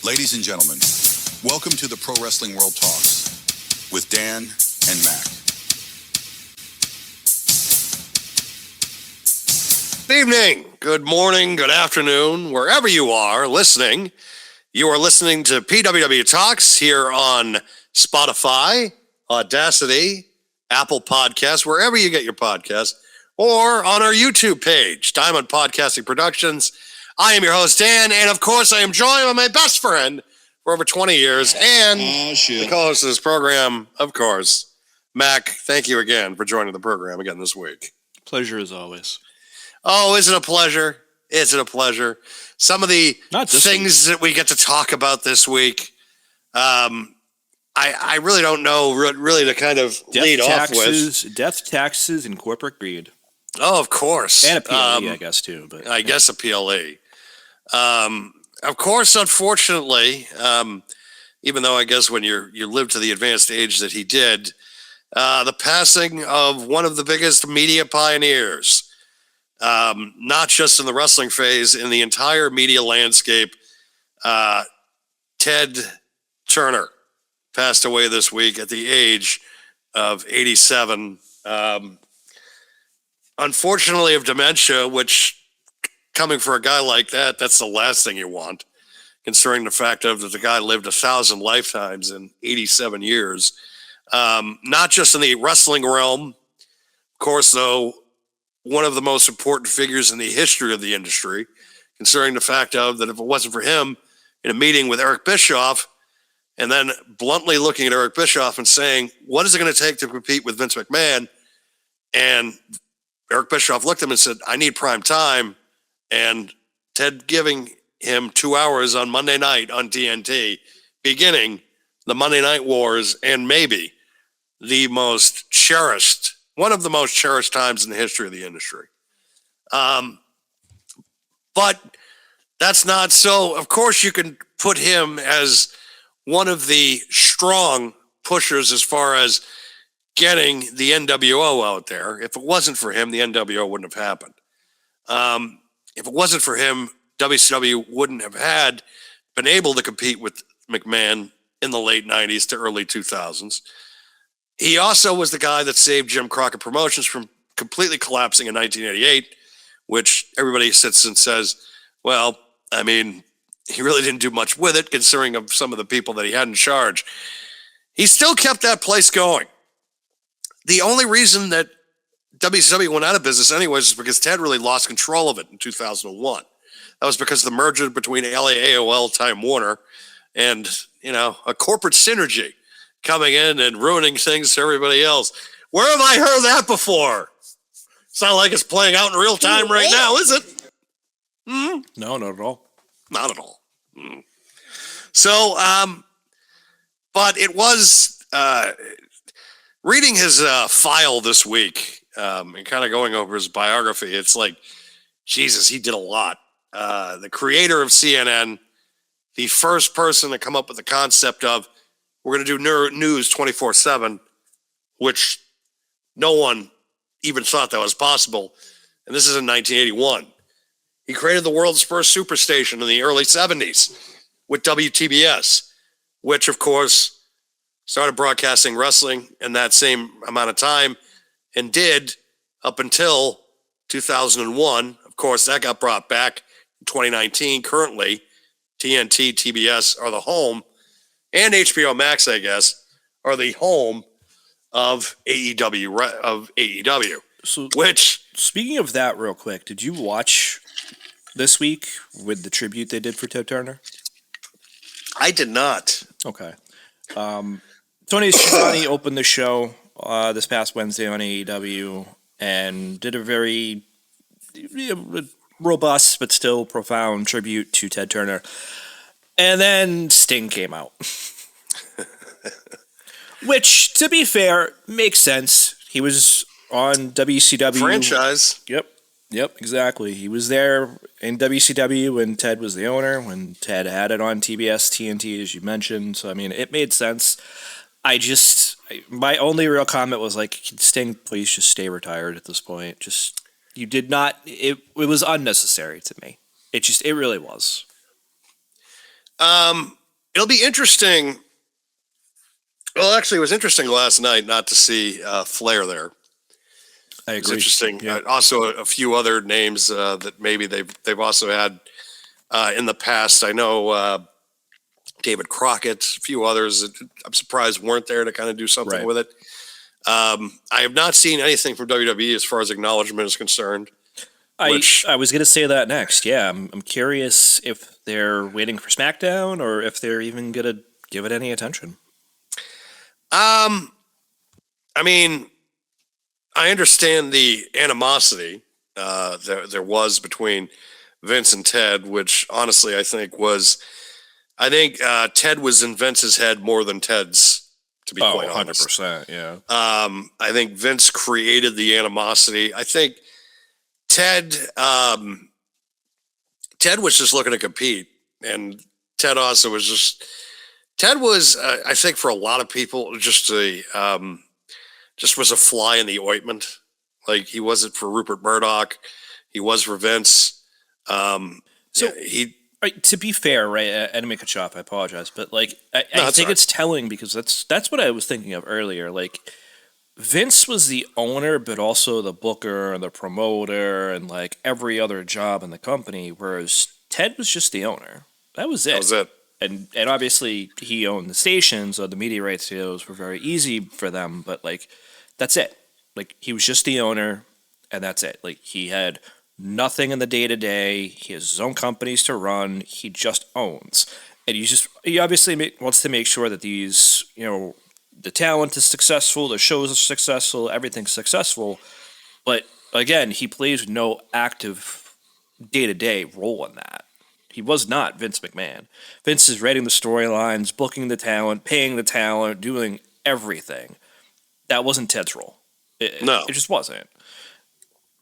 Ladies and gentlemen, welcome to the Pro Wrestling World Talks with Dan and Mac. Good evening, good morning, good afternoon, wherever you are listening. You are listening to PWW Talks here on Spotify, Audacity, Apple Podcasts, wherever you get your podcasts, or on our YouTube page, Diamond Podcasting Productions. I am your host, Dan, and of course, I am joined by my best friend for over 20 years and the co-host of this program, of course, Mac. Thank you again for joining the program again this week. Pleasure as always. Oh, isn't it a pleasure? Isn't it a pleasure? Some of the things that we get to talk about this week, I really don't know really to kind of lead off with. Death, taxes, and corporate greed. Oh, of course. And a PLE, I guess, too. But I guess a PLE. Of course, unfortunately, even though I guess when you live to the advanced age that he did, the passing of one of the biggest media pioneers, not just in the wrestling phase, in the entire media landscape, Ted Turner passed away this week at the age of 87. Unfortunately, of dementia, which coming for a guy like that, that's the last thing you want, considering the fact of that the guy lived 1,000 lifetimes in 87 years. Not just in the wrestling realm, of course, though, one of the most important figures in the history of the industry, considering the fact of that if it wasn't for him in a meeting with Eric Bischoff, and then bluntly looking at Eric Bischoff and saying, what is it going to take to compete with Vince McMahon? And Eric Bischoff looked at him and said, I need prime time. And Ted giving him 2 hours on Monday night on TNT, beginning the Monday Night Wars, and maybe the most cherished, one of the most cherished times in the history of the industry. But that's not so. Of course, you can put him as one of the strong pushers as far as getting the NWO out there. If it wasn't for him, the NWO wouldn't have happened. If it wasn't for him, WCW wouldn't have been able to compete with McMahon in the late 90s to early 2000s. He also was the guy that saved Jim Crockett Promotions from completely collapsing in 1988, which everybody sits and says, well, I mean, he really didn't do much with it, considering of some of the people that he had in charge. He still kept that place going. The only reason that WCW went out of business anyways is because Ted really lost control of it in 2001. That was because of the merger between LAAOL, Time Warner, and, a corporate synergy coming in and ruining things for everybody else. Where have I heard that before? It's not like it's playing out in real time right now, is it? No, not at all. Not at all. So, but it was reading his file this week and kind of going over his biography. It's like, Jesus, he did a lot. The creator of CNN, the first person to come up with the concept of we're going to do news 24/7, which no one even thought that was possible. And this is in 1981. He created the world's first superstation in the early 70s with WTBS, which, of course, started broadcasting wrestling in that same amount of time and did up until 2001. Of course, that got brought back in 2019. Currently, TNT, TBS are the home, and HBO Max, I guess, are the home of AEW. So, which, speaking of that, real quick, did you watch this week with the tribute they did for Ted Turner? I did not. Okay. Tony Schiavone opened the show this past Wednesday on AEW and did a very robust but still profound tribute to Ted Turner. And then Sting came out. Which, to be fair, makes sense. He was on WCW. Franchise. Yep, exactly. He was there in WCW when Ted was the owner, when Ted had it on TBS, TNT, as you mentioned. So, I mean, it made sense. My only real comment was like, Sting, please just stay retired at this point. You did not, it was unnecessary to me. It really was. it'll be interesting. Well, actually, it was interesting last night not to see Flair there. I It was agree. interesting. Yeah. Also, a few other names that maybe they've also had in the past. I know David Crockett, a few others. That I'm surprised weren't there to kind of do something Right. with it. I have not seen anything from WWE as far as acknowledgement is concerned. I Which- was going to say that next. Yeah, I'm curious if they're waiting for SmackDown or if they're even going to give it any attention. I mean, I understand the animosity there was between Vince and Ted, which honestly I think Ted was in Vince's head more than Ted's, to be quite honest. 100%, yeah. I think Vince created the animosity. I think Ted was just looking to compete, and Ted also was just. Ted was, I think, for a lot of people, just was a fly in the ointment. Like he wasn't for Rupert Murdoch, he was for Vince. To be fair, right? I didn't make a chop. I apologize, but like I that's think all right. it's telling because that's what I was thinking of earlier. Like Vince was the owner, but also the booker and the promoter and like every other job in the company, whereas Ted was just the owner. That was it. That was it. And obviously he owned the station, so the media rights to those were very easy for them. But like, that's it. Like he was just the owner, and that's it. Like he had nothing in the day to day. He has his own companies to run. He just owns, and he obviously wants to make sure that these, the talent is successful, the shows are successful, everything's successful. But again, he plays no active day to day role in that. He was not Vince McMahon. Vince is writing the storylines, booking the talent, paying the talent, doing everything. That wasn't Ted's role. No. It just wasn't.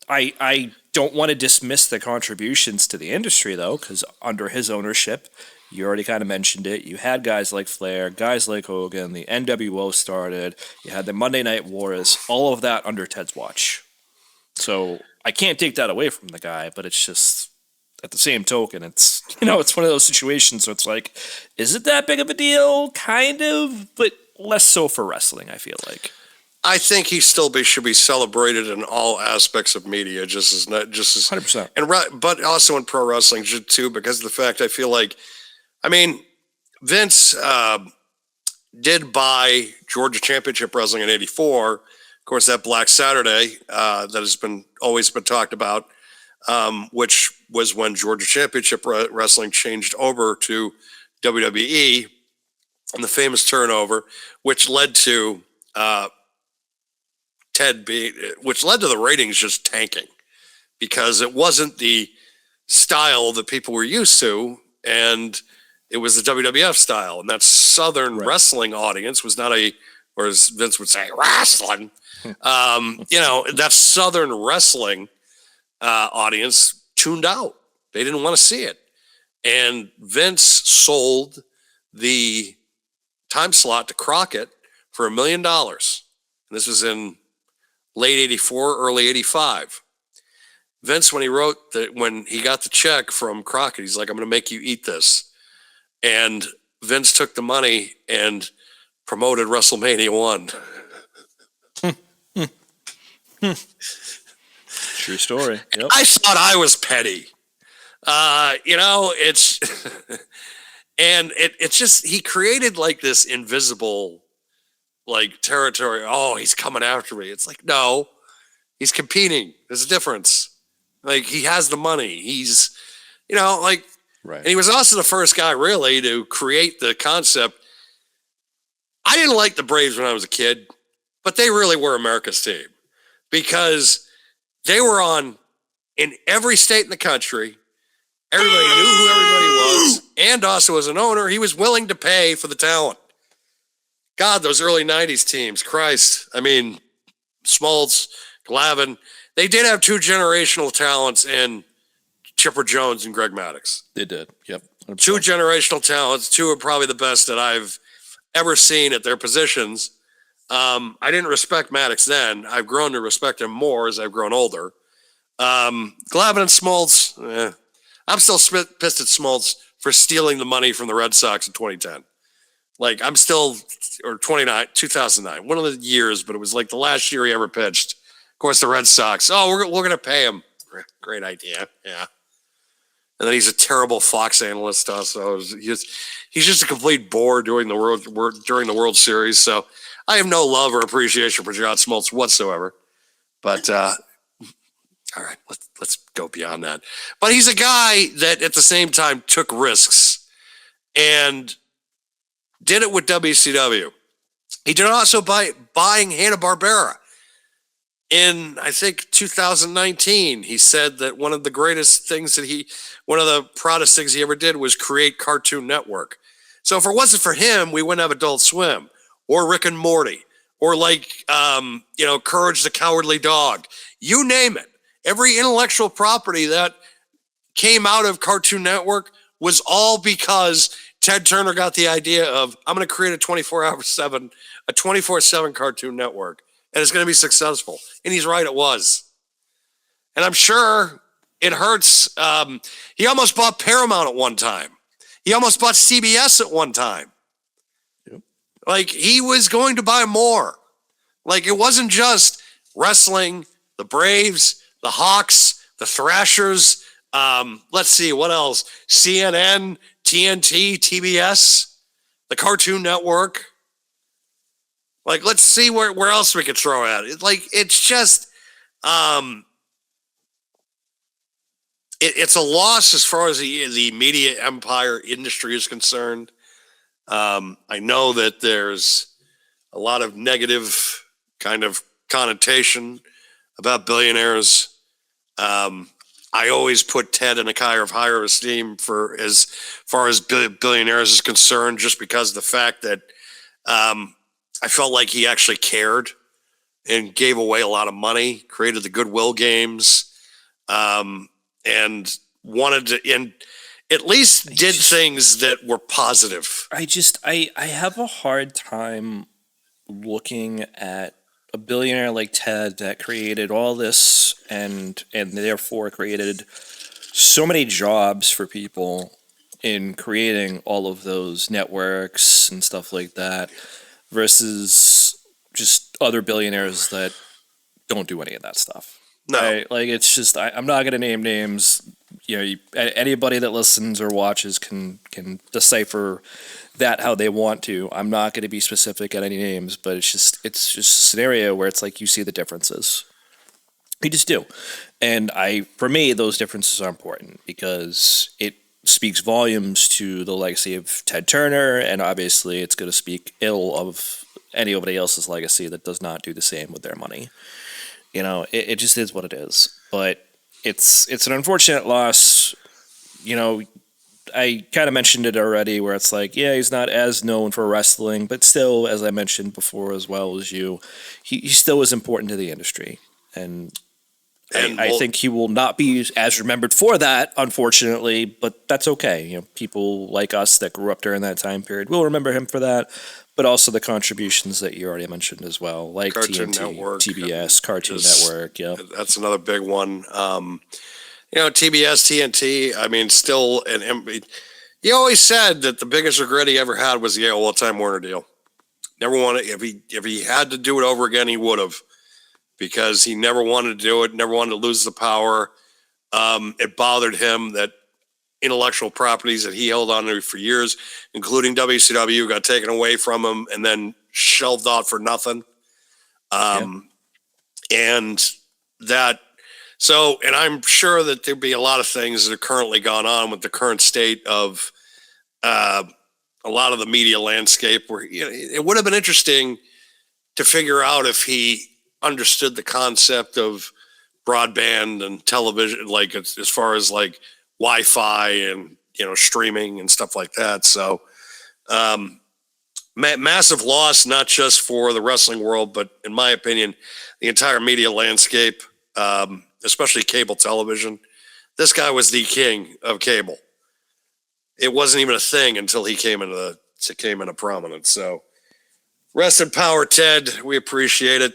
I don't want to dismiss the contributions to the industry, though, because under his ownership, you already kind of mentioned it, you had guys like Flair, guys like Hogan, the NWO started, you had the Monday Night Wars, all of that under Ted's watch. So I can't take that away from the guy, but it's just... At the same token, it's it's one of those situations where it's like, is it that big of a deal? Kind of, but less so for wrestling, I feel like. I think he still should be celebrated in all aspects of media, just as 100%. but also in pro wrestling too, because of the fact I feel like, Vince did buy Georgia Championship Wrestling in '84. Of course, that Black Saturday that has always been talked about. Which was when Georgia Championship Wrestling changed over to WWE, and the famous turnover, which led to the ratings just tanking because it wasn't the style that people were used to, and it was the WWF style, and that Southern wrestling audience was not or as Vince would say, wrestling. That Southern wrestling audience tuned out. They didn't want to see it. And Vince sold the time slot to Crockett for $1 million. And this was in late '84, early '85. Vince, when he got the check from Crockett, he's like, I'm going to make you eat this. And Vince took the money and promoted WrestleMania 1. True story. Yep. I thought I was petty. It's and it's just he created like this invisible like territory. Oh, he's coming after me. It's like, no, he's competing. There's a difference. Like he has the money. He's Right. And he was also the first guy really to create the concept. I didn't like the Braves when I was a kid, but they really were America's team because they were on in every state in the country. Everybody knew who everybody was. And also as an owner, he was willing to pay for the talent. God, those early 90s teams, Christ. Smoltz, Glavine. They did have two generational talents in Chipper Jones and Greg Maddox. They did. Yep. 100%. Two generational talents. Two are probably the best that I've ever seen at their positions. I didn't respect Maddox then. I've grown to respect him more as I've grown older. Glavine and Smoltz, I'm still pissed at Smoltz for stealing the money from the Red Sox in 2010. Like, I'm still, or 2009, one of the years, but it was like the last year he ever pitched. Of course, the Red Sox, we're going to pay him. Great idea. Yeah. And then he's a terrible Fox analyst also. He's just a complete bore during the World Series. So I have no love or appreciation for John Smoltz whatsoever. But all right, let's go beyond that. But he's a guy that at the same time took risks and did it with WCW. He did also by buying Hanna-Barbera. In, I think, 2019, he said that one of the proudest things he ever did was create Cartoon Network. So if it wasn't for him, we wouldn't have Adult Swim or Rick and Morty or Courage the Cowardly Dog. You name it. Every intellectual property that came out of Cartoon Network was all because Ted Turner got the idea of, I'm going to create a 24/7 Cartoon Network. And it's going to be successful. And he's right, it was. And I'm sure it hurts. He almost bought Paramount at one time. He almost bought CBS at one time. Yep. Like, he was going to buy more. Like, it wasn't just wrestling, the Braves, the Hawks, the Thrashers. Let's see, what else? CNN, TNT, TBS, the Cartoon Network. Like, let's see where else we could throw at it. Like, it's just, it's a loss as far as the media empire industry is concerned. I know that there's a lot of negative kind of connotation about billionaires. I always put Ted in a kind of higher esteem for as far as billionaires is concerned, just because of the fact that, I felt like he actually cared and gave away a lot of money, created the Goodwill Games, and wanted to, and at least did things that were positive. I have a hard time looking at a billionaire like Ted that created all this and therefore created so many jobs for people in creating all of those networks and stuff like that, versus just other billionaires that don't do any of that stuff. No. Right? Like, it's just, I'm not going to name names. Anybody that listens or watches can decipher that how they want to. I'm not going to be specific at any names, but it's just a scenario where it's like you see the differences. You just do. And for me, those differences are important because it speaks volumes to the legacy of Ted Turner, and obviously it's going to speak ill of anybody else's legacy that does not do the same with their money. It just is what it is. But it's an unfortunate loss. I kind of mentioned it already, where it's like, yeah, he's not as known for wrestling, but still, as I mentioned before as well as you, he still is important to the industry. And I think he will not be as remembered for that, unfortunately, but that's okay. People like us that grew up during that time period will remember him for that, but also the contributions that you already mentioned as well, like Cartoon TNT, Network, TBS, Cartoon Network. Yep. That's another big one. TBS, TNT, I mean, still, he always said that the biggest regret he ever had was the all-time Warner deal. Never wanted, if he had to do it over again, he would have. Because he never wanted to do it, never wanted to lose the power. It bothered him that intellectual properties that he held on to for years, including WCW, got taken away from him and then shelved out for nothing. And I'm sure that there'd be a lot of things that are currently gone on with the current state of a lot of the media landscape, where it would have been interesting to figure out if he understood the concept of broadband and television, like as far as like Wi-Fi and streaming and stuff like that. So massive loss, not just for the wrestling world, but in my opinion, the entire media landscape, especially cable television. This guy was the king of cable. It wasn't even a thing until he came into prominence. So rest in power, Ted. We appreciate it.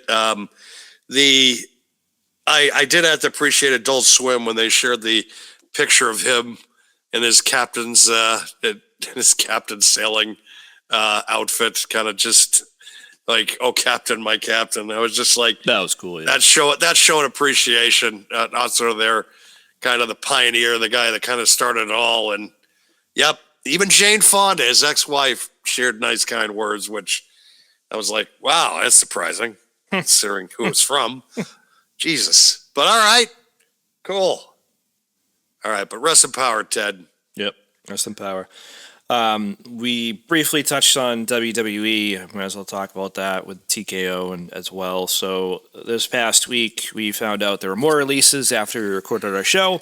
I did have to appreciate Adult Swim when they shared the picture of him in his captain's sailing outfit, kind of just like, oh, captain, my captain. I was just like, That was cool. Yeah. that's showing appreciation. Not sort of their kind of the pioneer, the guy that kind of started it all. And yep, even Jane Fonda, his ex-wife, shared nice, kind words, which I was like, wow, that's surprising, considering who it's from. Jesus. But all right, cool. All right, but rest in power, Ted. Yep, rest in power. We briefly touched on WWE. Might as well talk about that with TKO and as well. So this past week, we found out there were more releases after we recorded our show.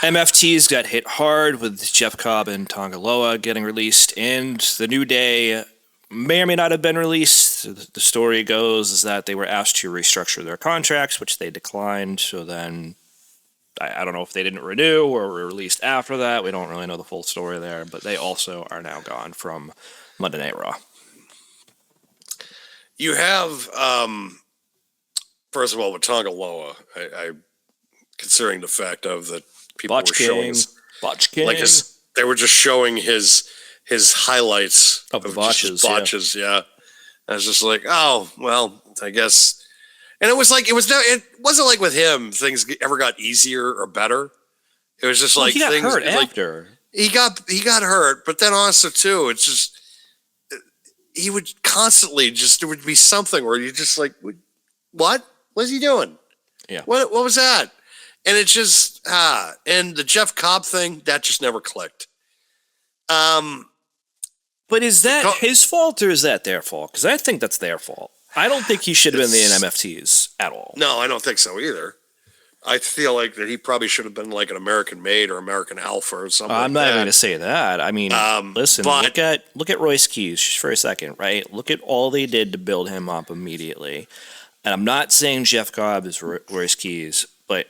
MFTs got hit hard with Jeff Cobb and Tonga Loa getting released, and the New Day may or may not have been released. The story goes is that they were asked to restructure their contracts, which they declined. So then I don't know if they didn't renew or were released after that. We don't really know the full story there, but they also are now gone from Monday Night Raw. You have, first of all, with Tonga Loa, I considering the fact of that people Botch were showing Botch King. like they were just showing his highlights of the just botches. Yeah. I was just like, oh well, I guess. And it wasn't like with him things ever got easier or better. It was just like he got things hurt like, after. He got hurt, but then also too, it's just he would constantly just there would be something where you just like, what was he doing? Yeah. What was that? And it just and the Jeff Cobb thing that just never clicked. But is that his fault or is that their fault? Because I think that's their fault. I don't think he should have been the MFTs at all. No, I don't think so either. I feel like that he probably should have been like an American Made or American Alpha or something. I'm not even going to say that. I mean, listen, but, look at Royce Keys just for a second, right? Look at all they did to build him up immediately. And I'm not saying Jeff Cobb is Royce Keys, but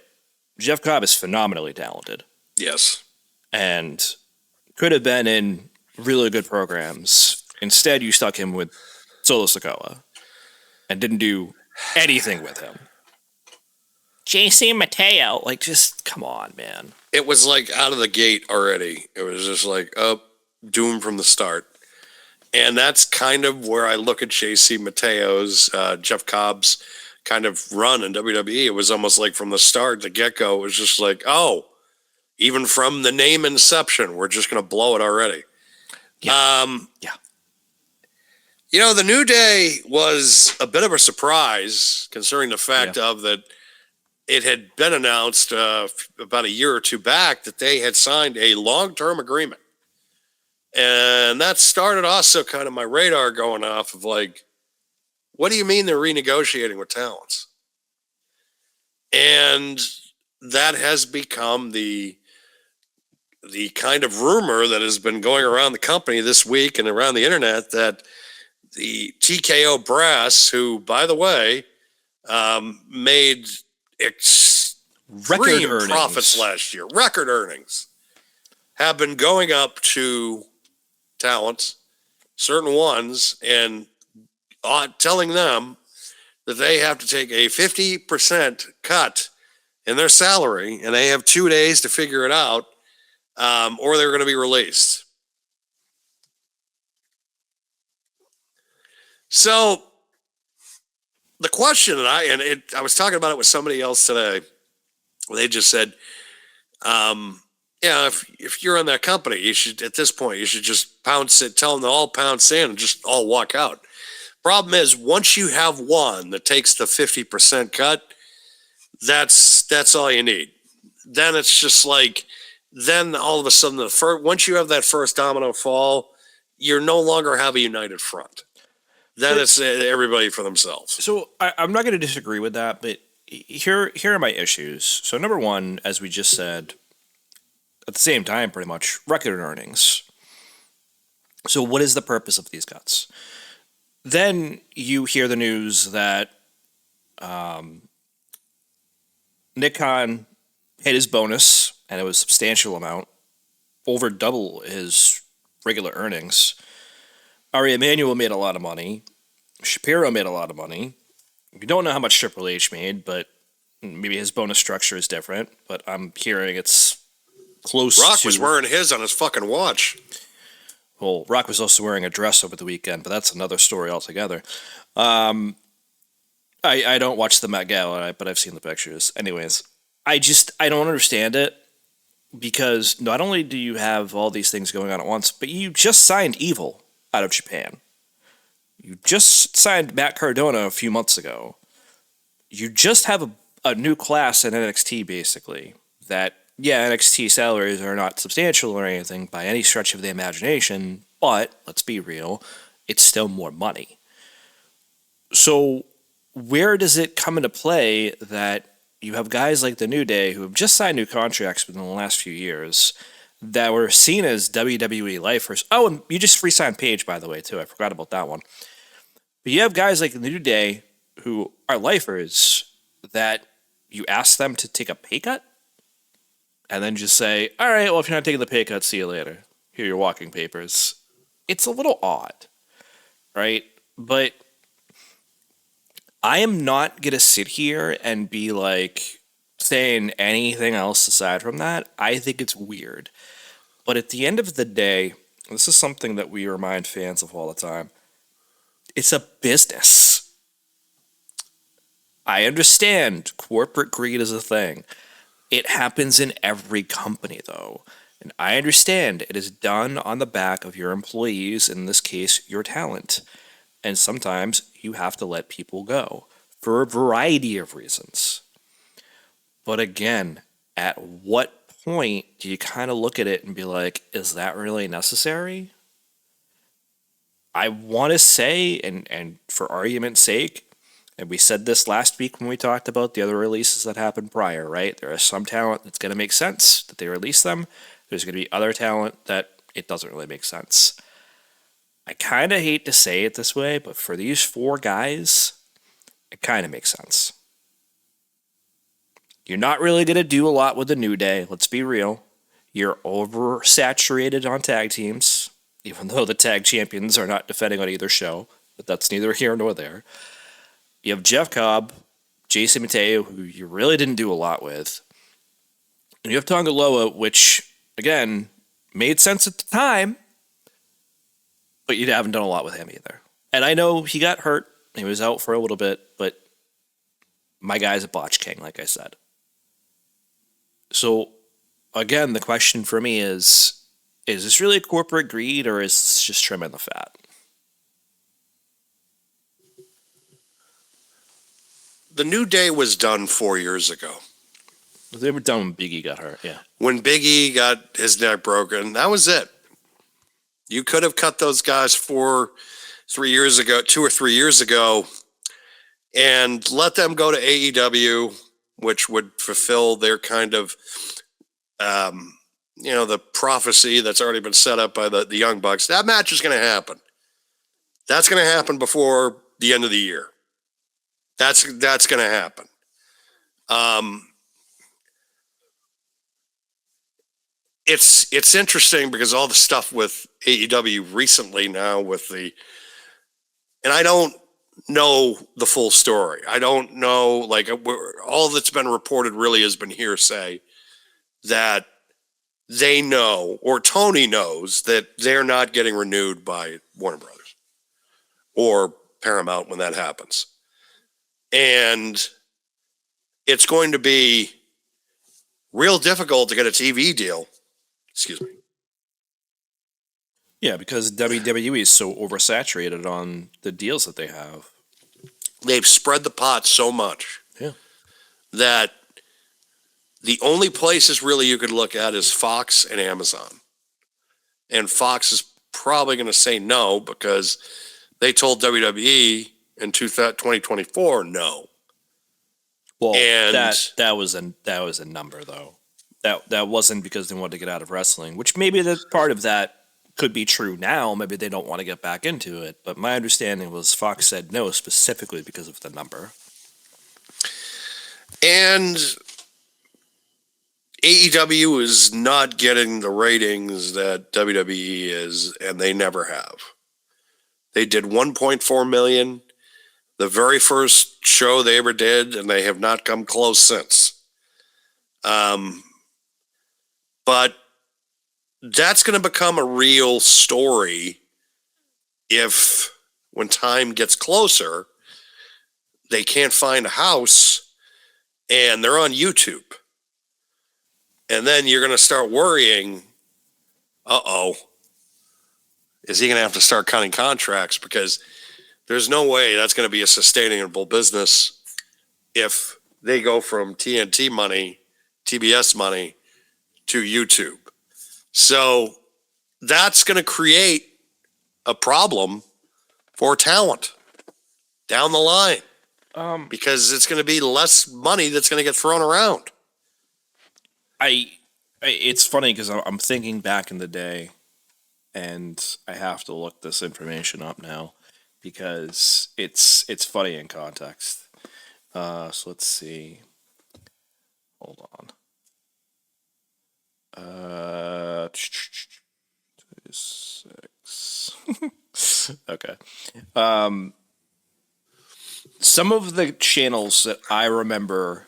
Jeff Cobb is phenomenally talented. Yes. And could have been in really good programs. Instead, you stuck him with Solo Sikoa and didn't do anything with him. JC Mateo, like, just come on, man. It was like out of the gate already. It was just like, doomed from the start. And that's kind of where I look at JC Mateo's, Jeff Cobb's kind of run in WWE. It was almost like from the start, the get-go, it was just like, oh, even from the name inception, we're just going to blow it already. Yeah. You know, the New Day was a bit of a surprise, considering the fact of that it had been announced about a year or two back that they had signed a long-term agreement. And that started also kind of my radar going off of like, what do you mean they're renegotiating with talents? And that has become the kind of rumor that has been going around the company this week and around the internet that the TKO brass, who, by the way, made record earnings. Profits last year, record earnings, have been going up to talents, certain ones, and telling them that they have to take a 50% cut in their salary, and they have 2 days to figure it out, or they're going to be released. So the question that I was talking about it with somebody else today. They just said, if you're in that company, you should, at this point, you should just pounce it, tell them to all pounce in and just all walk out. Problem is, once you have one that takes the 50% cut, that's all you need. Then it's just like, then all of a sudden, once you have that first domino fall, you're no longer have a united front. Then it's everybody for themselves. So I'm not going to disagree with that, but here are my issues. So number one, as we just said, at the same time, pretty much, record earnings. So what is the purpose of these cuts? Then you hear the news that Nick Khan hit his bonus, and it was a substantial amount, over double his regular earnings. Ari Emanuel made a lot of money. Shapiro made a lot of money. We don't know how much Triple H made, but maybe his bonus structure is different. But I'm hearing it's close Rock to... was wearing his on his fucking watch. Well, Rock was also wearing a dress over the weekend, but that's another story altogether. I don't watch the Met Gala, but I've seen the pictures. Anyways, I don't understand it, because not only do you have all these things going on at once, but you just signed Evil out of Japan. You just signed Matt Cardona a few months ago. You just have a new class in NXT, basically. That, yeah, NXT salaries are not substantial or anything by any stretch of the imagination, but, let's be real, it's still more money. So, where does it come into play that you have guys like the New Day who have just signed new contracts within the last few years that were seen as WWE lifers? Oh, and you just re-signed Paige, by the way, too. I forgot about that one. But you have guys like the New Day who are lifers that you ask them to take a pay cut and then just say, all right, well, if you're not taking the pay cut, see you later. Here are your walking papers. It's a little odd, right? But I am not going to sit here and be like saying anything else aside from that. I think it's weird. But at the end of the day, this is something that we remind fans of all the time. It's a business. I understand corporate greed is a thing. It happens in every company, though. And I understand it is done on the back of your employees, in this case, your talent. And sometimes you have to let people go for a variety of reasons. But again, at what point do you kind of look at it and be like, is that really necessary? I want to say, and for argument's sake, and we said this last week when we talked about the other releases that happened prior, right? There is some talent that's going to make sense that they release them. There's going to be other talent that it doesn't really make sense. I kind of hate to say it this way, but for these four guys, it kind of makes sense. You're not really going to do a lot with the New Day, let's be real. You're oversaturated on tag teams, even though the tag champions are not defending on either show, but that's neither here nor there. You have Jeff Cobb, Jason Mateo, who you really didn't do a lot with. And you have Tonga Loa, which, again, made sense at the time, but you haven't done a lot with him either. And I know he got hurt. He was out for a little bit, but my guy's a botch king, like I said. So, again, the question for me is this really corporate greed, or is this just trimming the fat? The New Day was done 4 years ago. They were done when Big E got hurt, yeah. When Big E got his neck broken, that was it. You could have cut those guys 2 or 3 years ago, and let them go to AEW, which would fulfill their kind of, the prophecy that's already been set up by the Young Bucks. That match is going to happen. That's going to happen before the end of the year. That's going to happen. It's interesting because all the stuff with AEW recently now and I don't know the full story. I don't know, all that's been reported really has been hearsay, that they know, or Tony knows, that they're not getting renewed by Warner Brothers or Paramount when that happens. And it's going to be real difficult to get a TV deal. Excuse me. Yeah, because WWE is so oversaturated on the deals that they have. They've spread the pot so much, yeah, that the only places really you could look at is Fox and Amazon. And Fox is probably going to say no, because they told WWE in 2024 no. Well, and that was a number, though. That wasn't because they wanted to get out of wrestling, which maybe the part of that could be true now. Maybe they don't want to get back into it. But my understanding was Fox said no specifically because of the number. And AEW is not getting the ratings that WWE is, and they never have. They did 1.4 million the very first show they ever did, and they have not come close since. But that's going to become a real story if, when time gets closer, they can't find a house and they're on YouTube. And then you're going to start worrying, is he going to have to start cutting contracts? Because there's no way that's going to be a sustainable business if they go from TNT money, TBS money, to YouTube. So that's going to create a problem for talent down the line, because it's going to be less money that's going to get thrown around. It's funny because I'm thinking back in the day, and I have to look this information up now because it's funny in context. So let's see. Hold on. 6. Okay. Some of the channels that I remember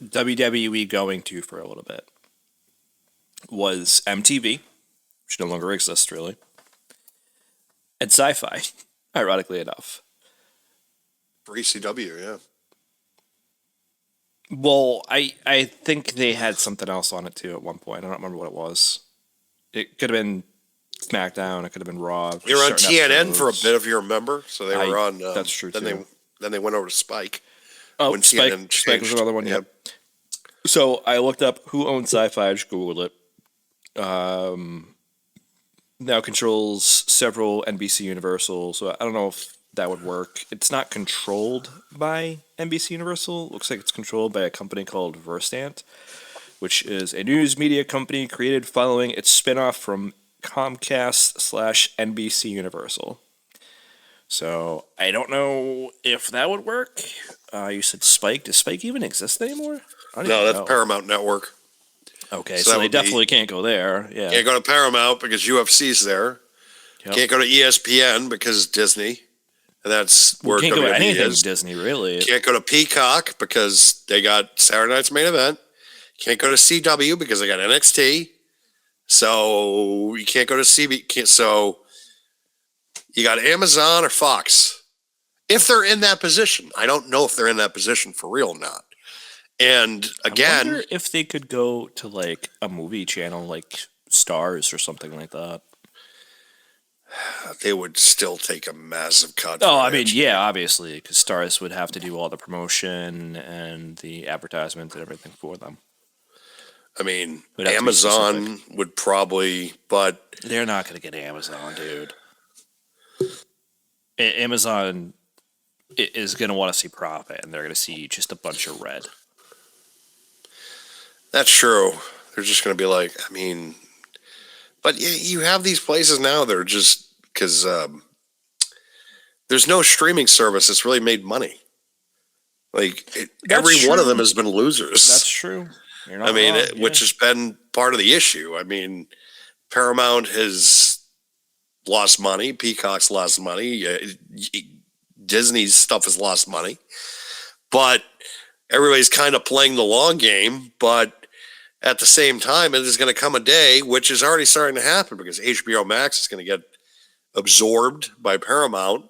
WWE going to for a little bit was MTV, which no longer exists really, and Sci-Fi, ironically enough. For ECW, yeah. Well, I think they had something else on it too at one point. I don't remember what it was. It could have been SmackDown. It could have been Raw. They were on certain TNN for a episodes. bit, if you remember. So they were on. That's true then too. Then they went over to Spike. Oh, when Spike TNN was changed. another one. Yep. Yep. So I looked up who owned Sci-Fi. I just Googled it. Now controls several NBC Universal. So I don't know if that would work. It's not controlled by NBC Universal. Looks like it's controlled by a company called Versant, which is a news media company created following its spinoff from Comcast/NBC Universal. So I don't know if that would work. You said Spike. Does Spike even exist anymore? No, that's Paramount Network. Okay, So so that they would be- definitely can't go there. Yeah. Can't go to Paramount because UFC's there. Yep. Can't go to ESPN because Disney, and that's where Can't go to WWE anything is. Disney, really. Can't go to Peacock because they got Saturday Night's Main Event. Can't go to CW because they got NXT. So you can't go to CB. So you got Amazon or Fox. If they're in that position. I don't know if they're in that position for real or not. And I again, wonder if they could go to like a movie channel like Stars or something like that. they would still take a massive cut. Oh, for I mean, it. yeah, obviously, because Stars would have to do all the promotion and the advertisements and everything for them. I mean, Would have to be Amazon would probably, but They're not going to get Amazon, dude. Amazon is going to want to see profit, and they're going to see just a bunch of red. that's true. They're just going to be like, I mean, but you have these places now that are just because there's no streaming service that's really made money. Like every one of them has been losers. That's true. You're not I mean, wrong, which has been part of the issue. I mean, Paramount has lost money. Peacock's lost money. Disney's stuff has lost money. But everybody's kind of playing the long game. But at the same time, it is going to come a day, which is already starting to happen because HBO Max is going to get absorbed by Paramount.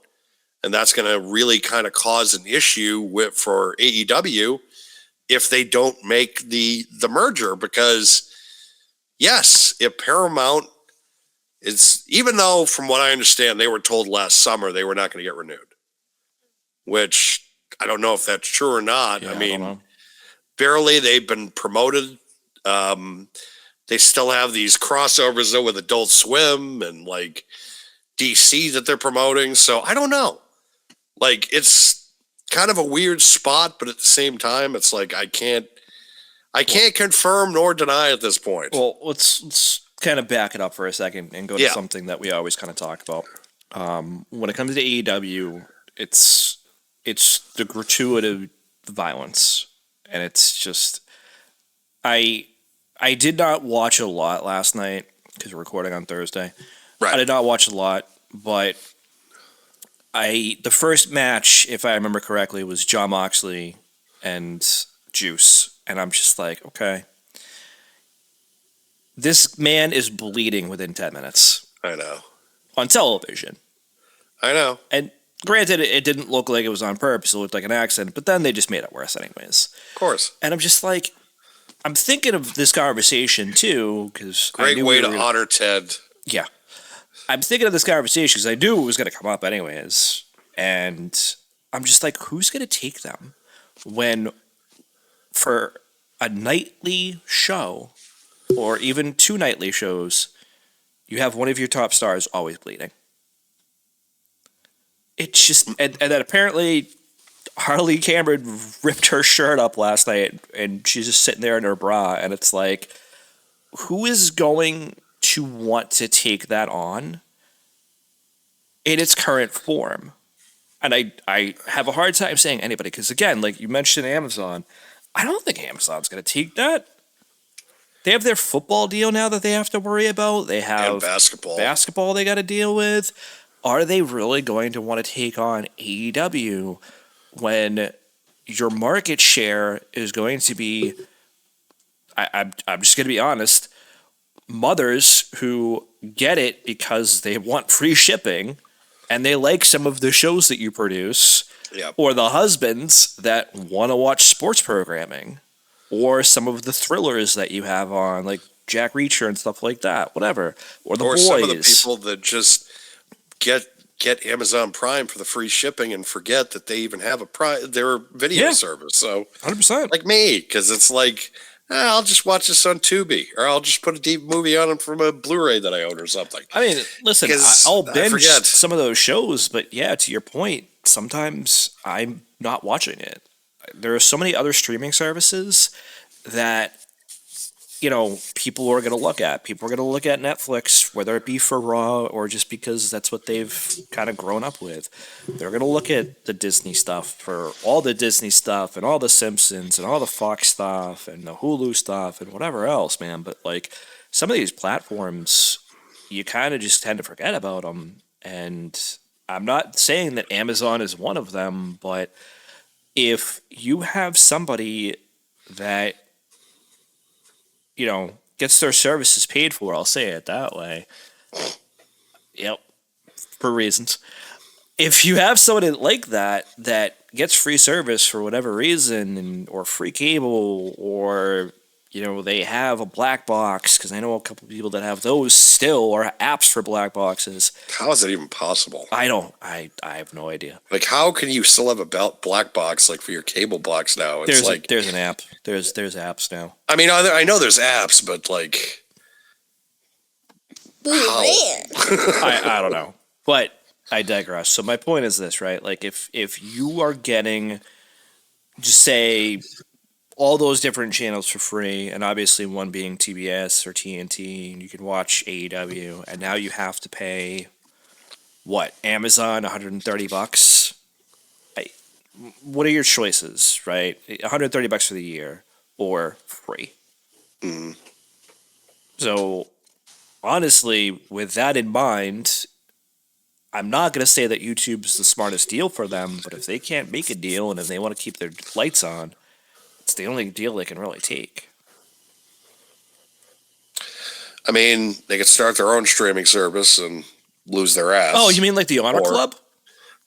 And that's going to really kind of cause an issue for AEW if they don't make the merger. Because, yes, if Paramount is, even though from what I understand, they were told last summer they were not going to get renewed, which I don't know if that's true or not. Yeah, I I mean, don't know. barely. They've been promoted. They still have these crossovers though with Adult Swim and like DC that they're promoting. So I don't know. Like it's kind of a weird spot, but at the same time, it's like I can't confirm nor deny at this point. Well, let's kind of back it up for a second and go to something that we always kind of talk about. When it comes to AEW, it's the gratuitous violence, and it's just I did not watch a lot last night because we're recording on Thursday. Right. I did not watch a lot, but the first match, if I remember correctly, was Jon Moxley and Juice, and I'm just like, okay, This man is bleeding within 10 minutes I know. on television. I know. And granted, it didn't look like it was on purpose. It looked like an accident, but then they just made it worse anyways. Of course. And I'm just like, I'm thinking of this conversation too, because Great way to honor Ted. Yeah. I'm thinking of this conversation because I knew it was going to come up anyways. And I'm just like, who's going to take them when for a nightly show or even 2 nightly shows, you have one of your top stars always bleeding? It's just, and then apparently Harley Cameron ripped her shirt up last night and she's just sitting there in her bra. And it's like, who is going to want to take that on in its current form? And I have a hard time saying anybody, because again, like you mentioned Amazon, I don't think Amazon's going to take that. They have their football deal now that they have to worry about. They have And basketball. Basketball they got to deal with. Are they really going to want to take on AEW when your market share is going to be, I'm just going to be honest, mothers who get it because they want free shipping and they like some of the shows that you produce, Yep. or the husbands that want to watch sports programming, or some of the thrillers that you have on, like Jack Reacher and stuff like that, whatever, or the boys. Some of the people that just get Amazon Prime for the free shipping and forget that they even have their video service. So 100%. like me, because it's like, I'll just watch this on Tubi, or I'll just put a deep movie on from a Blu-ray that I own or something. I mean, listen, 'Cause I'll I binge forget. some of those shows, but yeah, to your point, sometimes I'm not watching it. There are so many other streaming services that, you know, people are going to look at. People are going to look at Netflix, whether it be for Raw or just because that's what they've kind of grown up with. They're going to look at the Disney stuff for all the Disney stuff and all the Simpsons and all the Fox stuff and the Hulu stuff and whatever else, man. But like some of these platforms, you kind of just tend to forget about them. And I'm not saying that Amazon is one of them, but if you have somebody that, you know, gets their services paid for, I'll say it that way. Yep, for reasons. If you have somebody like that gets free service for whatever reason, or free cable, or, you know, they have a black box, because I know a couple of people that have those still, or apps for black boxes. How is it even possible? I have no idea. Like, how can you still have a black box like for your cable box now? It's There's an app. There's apps now. I mean, I know there's apps, but like, how? I don't know, but I digress. So my point is this, right? Like, if you are getting, just say, all those different channels for free, and obviously one being TBS or TNT, and you can watch AEW, and now you have to pay what, Amazon, $130. What are your choices, right? $130 for the year or free. Mm. So honestly, with that in mind, I'm not going to say that YouTube's the smartest deal for them, but if they can't make a deal and if they want to keep their lights on, it's the only deal they can really take. I mean, they could start their own streaming service and lose their ass. Oh, you mean like the Honor Club?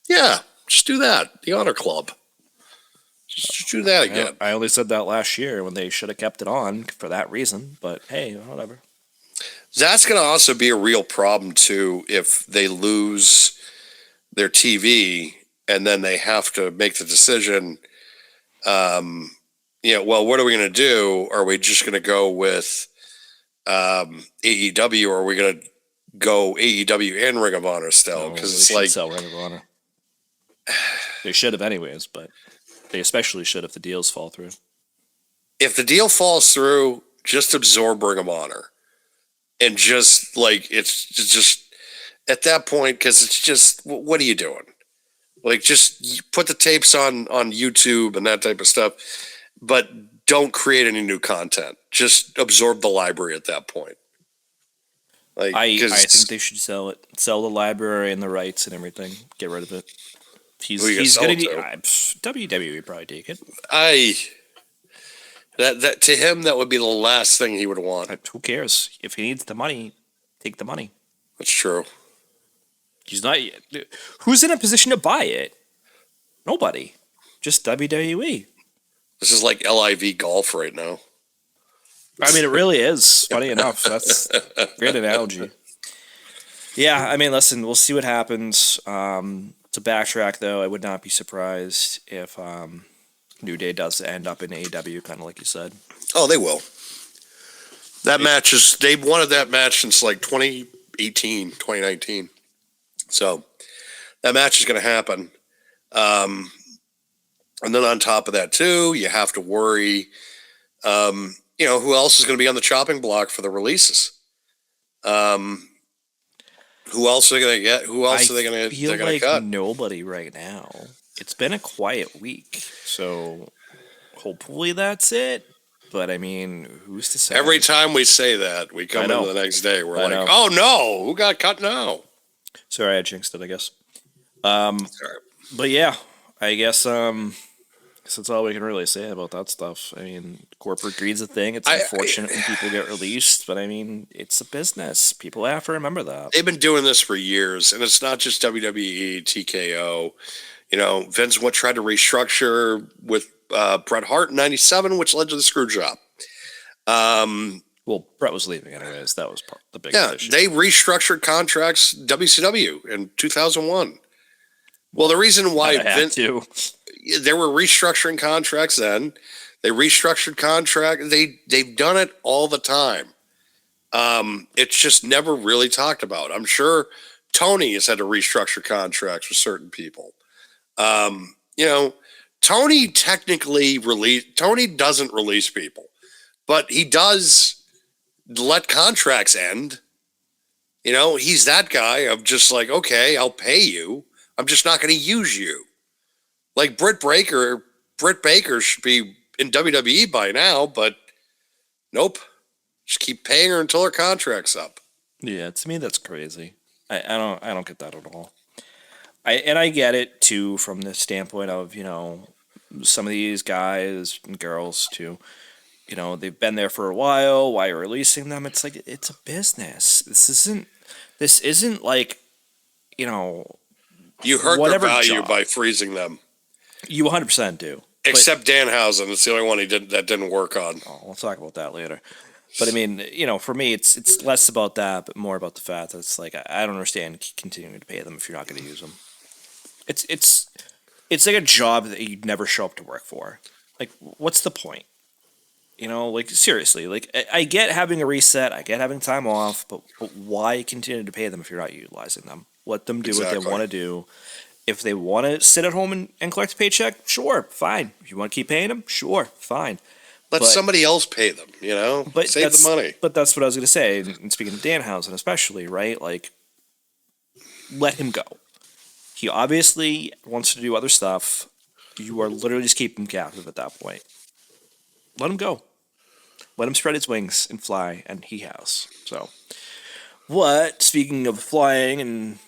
Yeah, just do that. The Honor Club. Just do that again. I only said that last year when they should have kept it on for that reason, but hey, whatever. That's going to also be a real problem, too, if they lose their TV and then they have to make the decision, well, what are we going to do? Are we just going to go with AEW, or are we going to go AEW and Ring of Honor still? Because it's like, sell Ring of Honor. They should have anyways, but they especially should if the deals fall through. If the deal falls through, just absorb Ring of Honor. And just like, it's just at that point, because it's just, what are you doing? Like, just put the tapes on YouTube and that type of stuff, but don't create any new content. Just absorb the library at that point. Like, I think they should sell it, sell the library and the rights and everything. Get rid of it. He's going to WWE probably take it. That to him, that would be the last thing he would want. But who cares? If he needs the money, take the money. That's true. He's not. Who's in a position to buy it? Nobody. Just WWE. This is like LIV golf right now. I mean, it really is. Funny enough, that's a great analogy. Yeah, I mean, listen, we'll see what happens. To backtrack, though, I would not be surprised if New Day does end up in AEW, kind of like you said. Oh, they will. That match is, they wanted that match since like 2018, 2019. So that match is going to happen. And then on top of that, too, you have to worry, who else is going to be on the chopping block for the releases? Who else are they going to get? Who else are they going to cut? Nobody right now. It's been a quiet week, so hopefully that's it. But I mean, who's to say? Every time we say that, we come in the next day. We're like, oh no, who got cut now? Sorry, I jinxed it, I guess. But yeah, I guess that's all we can really say about that stuff. I mean, corporate greed's a thing. It's unfortunate when people get released, but I mean, it's a business. People have to remember that. They've been doing this for years, and it's not just WWE, TKO. Vince tried to restructure with Bret Hart in '97, which led to the screw job. Well, Bret was leaving anyways. That was the big issue. They restructured contracts WCW in 2001. Well, the reason why Vince... They were restructuring contracts then. They restructured contracts. They've done it all the time. It's just never really talked about. I'm sure Tony has had to restructure contracts with certain people. Tony Tony doesn't release people, but he does let contracts end. He's that guy of just like, okay, I'll pay you. I'm just not going to use you. Like Britt Baker should be in WWE by now, but nope. Just keep paying her until her contract's up. Yeah, to me that's crazy. I don't get that at all. I get it too from the standpoint of, some of these guys and girls too, they've been there for a while. Why are you releasing them? It's like, it's a business. This isn't like, you hurt their value by freezing them. You 100% do. Except Danhausen. It's the only one that didn't work on. Oh, we'll talk about that later. But I mean, for me, it's less about that, but more about the fact that it's like, I don't understand continuing to pay them if you're not going to use them. It's like a job that you'd never show up to work for. Like, what's the point? Seriously, I get having a reset, I get having time off, but why continue to pay them if you're not utilizing them? Let them do what they want to do. If they want to sit at home and collect a paycheck, sure, fine. If you want to keep paying them, sure, fine. Let somebody else pay them, But save the money. But that's what I was going to say, and speaking of Danhausen especially, right? Like, let him go. He obviously wants to do other stuff. You are literally just keeping him captive at that point. Let him go. Let him spread his wings and fly, and he has. So, speaking of flying and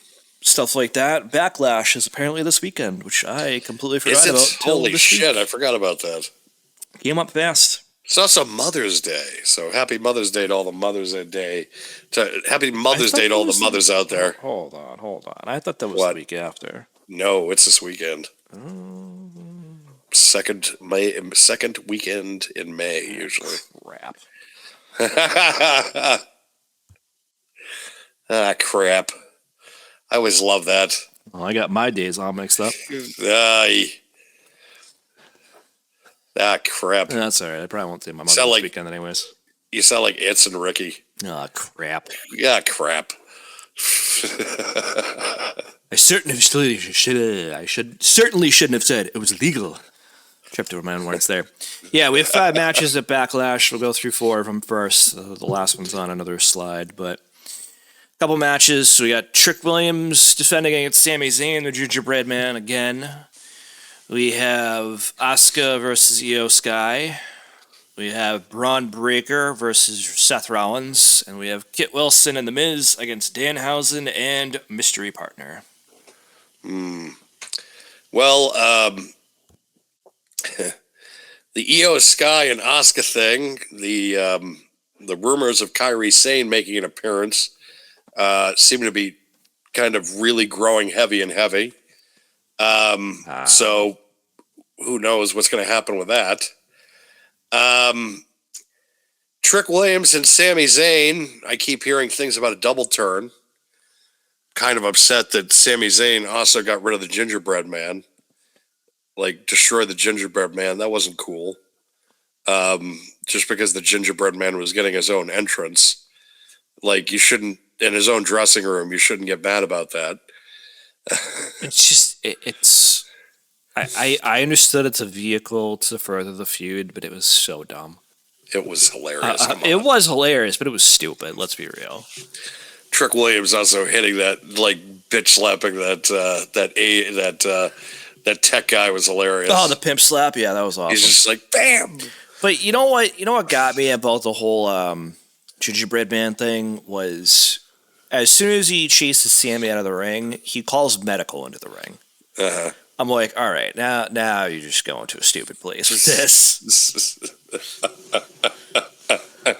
stuff like that, Backlash is apparently this weekend, which I completely forgot about. Holy shit, I forgot about that. Came up fast. It's also Mother's Day, so happy Mother's Day to all the Mothers Day. Happy Mother's Day to all the mothers out there. Hold on. I thought that was the week after. No, it's this weekend. Second weekend in May, usually. Crap. Crap. I always love that. Well, I got my days all mixed up. Crap. That's all right. I probably won't say my mother's weekend anyways. You sound like Itz and Ricky. Crap. Yeah, crap. I certainly shouldn't have said it was legal. Tripped over my own words there. Yeah, we have 5 matches at Backlash. We'll go through 4 of them first. The last one's on another slide, but a couple matches. So we got Trick Williams defending against Sami Zayn, the Gingerbread Man again. We have Asuka versus Io Sky. We have Braun Breaker versus Seth Rollins. And we have Kit Wilson and The Miz against Danhausen and Mystery Partner. Well, The Io Sky and Asuka thing, the rumors of Kairi Sane making an appearance seem to be kind of really growing heavy and heavy. So who knows what's going to happen with that? Trick Williams and Sami Zayn, I keep hearing things about a double turn. Kind of upset that Sami Zayn also got rid of the gingerbread man. Like, destroy the gingerbread man. That wasn't cool. Just because the gingerbread man was getting his own entrance. Like, you shouldn't, in his own dressing room, you shouldn't get mad about that. It's just, it's, I understood it's a vehicle to further the feud, but it was so dumb. It was hilarious. It was hilarious, but it was stupid. Let's be real. Trick Williams also hitting that, like, bitch slapping that tech guy was hilarious. Oh, the pimp slap, yeah, that was awesome. He's just like, bam. But you know what? You know what got me about the whole gingerbread man thing was, as soon as he chases Sammy out of the ring, he calls medical into the ring. Uh-huh. I'm like, all right, now you're just going to a stupid place with this.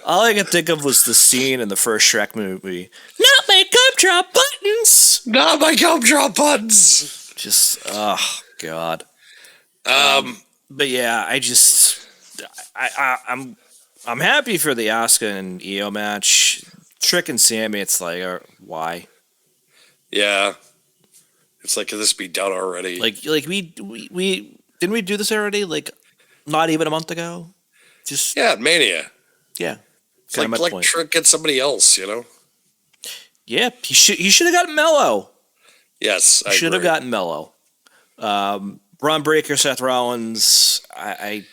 All I could think of was the scene in the first Shrek movie. Not my gumdrop buttons. Not my gumdrop buttons. Just, oh god. But yeah, I'm happy for the Asuka and Io match. Trick and Sammy, it's like, why? Yeah. It's like, can this be done already? Like we didn't we do this already? Like, not even a month ago. Just Mania. Yeah. It's like Trick get somebody else, you know. Yeah, he should have gotten Mello. Yes, I should have gotten Mello. Braun Breaker, Seth Rollins. I'm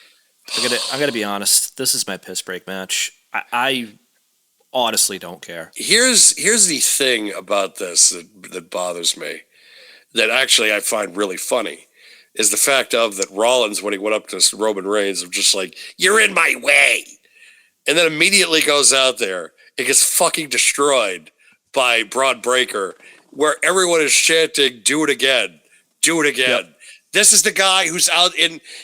gonna be honest. This is my piss break match. I honestly don't care. Here's the thing about this that bothers me. That actually I find really funny is the fact of that Rollins, when he went up to Roman Reigns, of just like, you're in my way. And then immediately goes out there and gets fucking destroyed by Braun Breaker, where everyone is chanting, do it again. Do it again. Yep. This is the guy who's out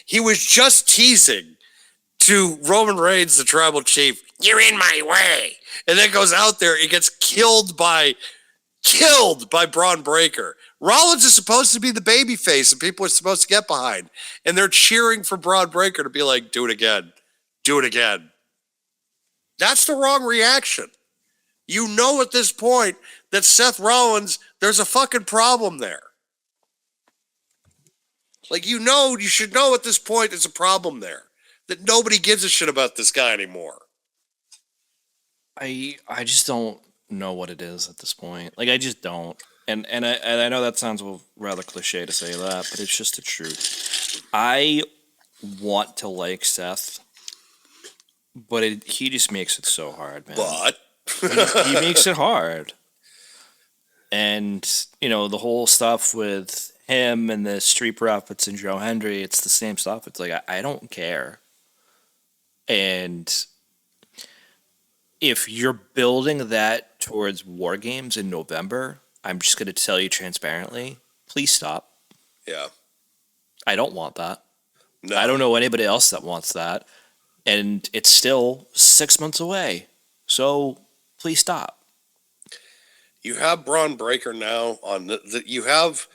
he was just teasing to Roman Reigns, the tribal chief, you're in my way. And then goes out there and gets killed by Braun Breaker. Rollins is supposed to be the baby face and people are supposed to get behind. And they're cheering for Braun Breaker to be like, do it again. Do it again. That's the wrong reaction. You know at this point that Seth Rollins, there's a fucking problem there. Like, you should know at this point there's a problem there. That nobody gives a shit about this guy anymore. I just don't know what it is at this point. Like, I just don't. And I know that sounds rather cliche to say that, but it's just the truth. I want to like Seth, but he just makes it so hard, man. But he makes it hard. And, the whole stuff with him and the Street Profits and Joe Hendry, it's the same stuff. It's like, I don't care. And if you're building that towards War Games in November, I'm just going to tell you transparently, please stop. Yeah. I don't want that. No. I don't know anybody else that wants that. And it's still 6 months away. So please stop. You have Braun Breaker now you have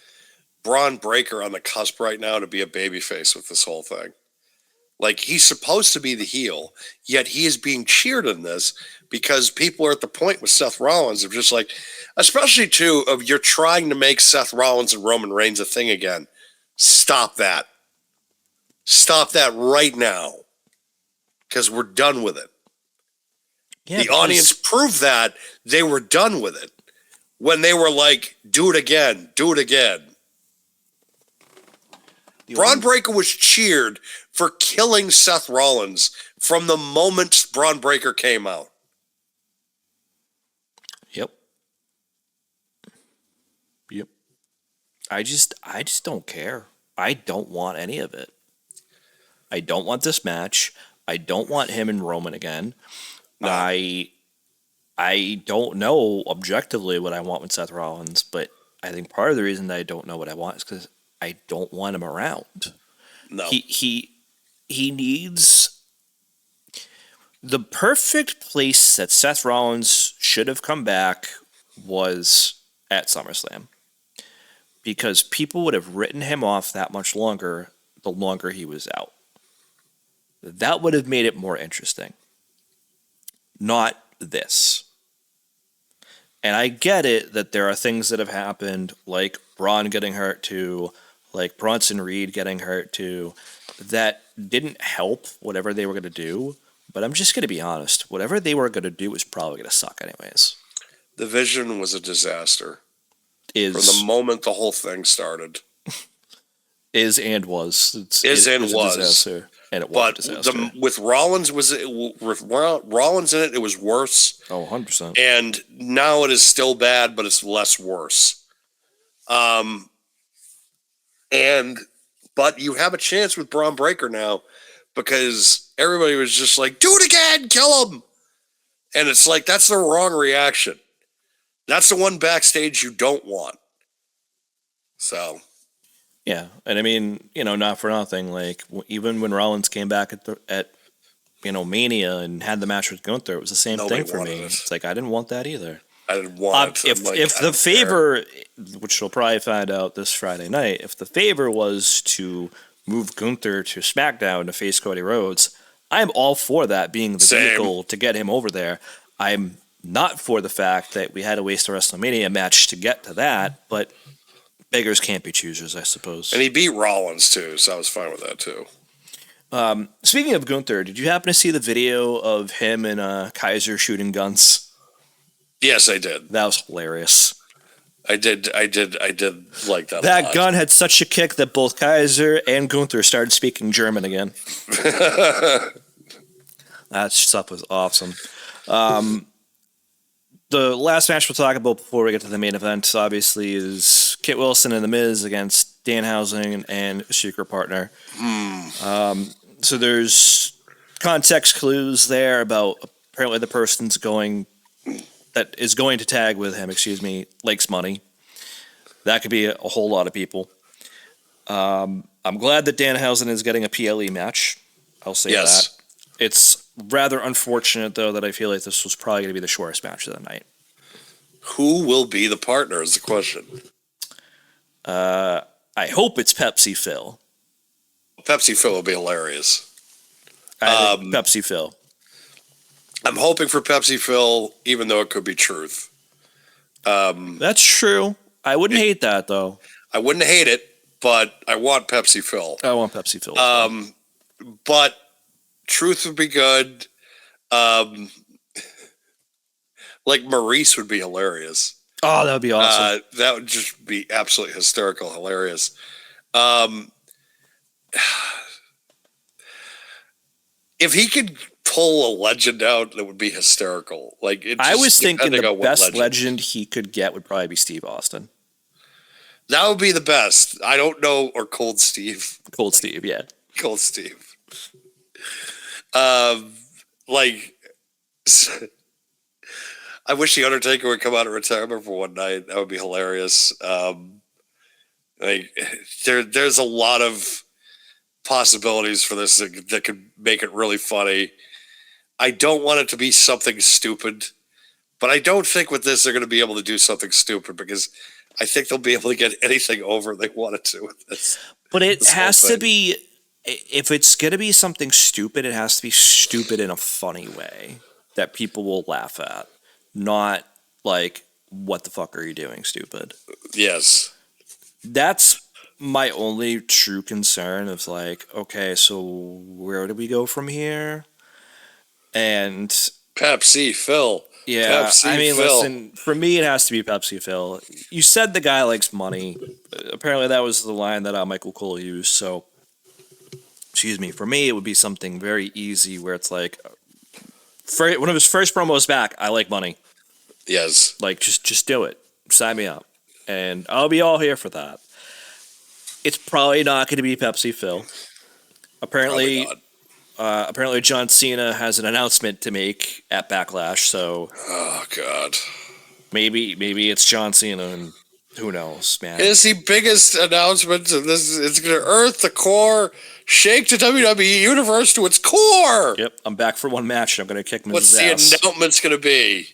Braun Breaker on the cusp right now to be a babyface with this whole thing. Like, he's supposed to be the heel, yet he is being cheered in this because people are at the point with Seth Rollins of just like, especially too, of you're trying to make Seth Rollins and Roman Reigns a thing again. Stop that. Stop that right now. Because we're done with it. Yeah, the audience proved that they were done with it when they were like, do it again, do it again. Braun Breaker was cheered for killing Seth Rollins from the moment Braun Breaker came out. Yep. I just don't care. I don't want any of it. I don't want this match. I don't want him and Roman again. No. I don't know objectively what I want with Seth Rollins, but I think part of the reason that I don't know what I want is because I don't want him around. No. he needs the perfect place that Seth Rollins should have come back was at SummerSlam, because people would have written him off that much longer the longer he was out. That would have made it more interesting. Not this. And I get it that there are things that have happened, like Braun getting hurt too, like Bronson Reed getting hurt too, that didn't help whatever they were going to do. But I'm just going to be honest. Whatever they were going to do was probably going to suck anyways. The Vision was a disaster. From the moment the whole thing started. Is and was. Was. A disaster, and it was a disaster. With Rollins Rollins in it, it was worse. Oh, 100%. And now it is still bad, but it's less worse. But you have a chance with Braun Breaker now, because everybody was just like, do it again, kill him. And it's like, that's the wrong reaction. That's the one backstage you don't want. So... Yeah, and I mean, not for nothing. Like even when Rollins came back at Mania and had the match with Gunther, it was the same thing for me. It's like I didn't want that either. I didn't want it. If the favor, which we'll probably find out this Friday night, if the favor was to move Gunther to SmackDown to face Cody Rhodes, I'm all for that being the vehicle to get him over there. I'm not for the fact that we had to waste a WrestleMania match to get to that, but beggars can't be choosers, I suppose. And he beat Rollins, too, so I was fine with that, too. Speaking of Gunther, did you happen to see the video of him and Kaiser shooting guns? Yes, I did. That was hilarious. I did like that. That gun had such a kick that both Kaiser and Gunther started speaking German again. That stuff was awesome. The last match we'll talk about before we get to the main event, obviously, is Kit Wilson and The Miz against Danhausen and Secret Partner. So there's context clues there about apparently the person's that is going to tag with him, likes money. That could be a whole lot of people. I'm glad that Danhausen is getting a PLE match. I'll say that. It's rather unfortunate, though, that I feel like this was probably going to be the shortest match of the night. Who will be the partner is the question. I hope it's Pepsi Phil. Pepsi Phil will be hilarious. Pepsi Phil. I'm hoping for Pepsi Phil, even though it could be truth. That's true. I wouldn't hate that, though. I wouldn't hate it, but I want Pepsi Phil. I want Pepsi Phil. But truth would be good. Like Maurice would be hilarious. Oh, that would be awesome. That would just be absolutely hysterical, hilarious. If he could pull a legend out, that would be hysterical. I was thinking the best legend he could get would probably be Steve Austin. That would be the best. I don't know, or Cold Steve. Cold Steve, yeah. Cold Steve. I wish the Undertaker would come out of retirement for one night. That would be hilarious. There's a lot of possibilities for this that could make it really funny. I don't want it to be something stupid, but I don't think with this they're going to be able to do something stupid, because I think they'll be able to get anything over they wanted to with this. But it has to be, if it's going to be something stupid, it has to be stupid in a funny way that people will laugh at. Not like, what the fuck are you doing, stupid? Yes. That's my only true concern of okay, so where do we go from here? And Pepsi Phil. Yeah, Pepsi Phil. Listen, for me, it has to be Pepsi Phil. You said the guy likes money. Apparently, that was the line that Michael Cole used. So, for me, it would be something very easy where it's one of his first promos back, I like money. Yes. Just do it. Sign me up. And I'll be all here for that. It's probably not going to be Pepsi Phil. Apparently John Cena has an announcement to make at Backlash, so... Oh, God. Maybe it's John Cena, and who knows, man. Is the biggest announcement of this? It's going to earth the core Shake the WWE Universe to its core. Yep, I'm back for one match. I'm going to kick Miz's What's the ass. announcement's going to be?